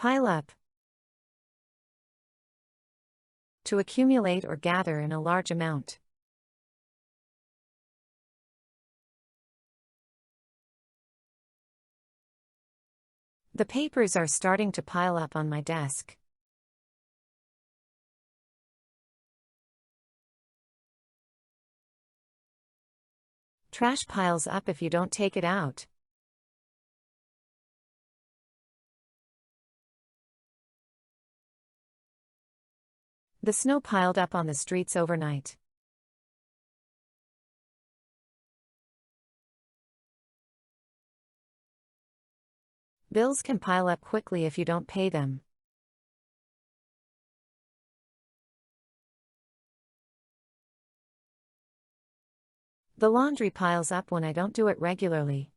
Pile up. To accumulate or gather in a large amount. The papers are starting to pile up on my desk. Trash piles up if you don't take it out. The snow piled up on the streets overnight. Bills can pile up quickly if you don't pay them. The laundry piles up when I don't do it regularly.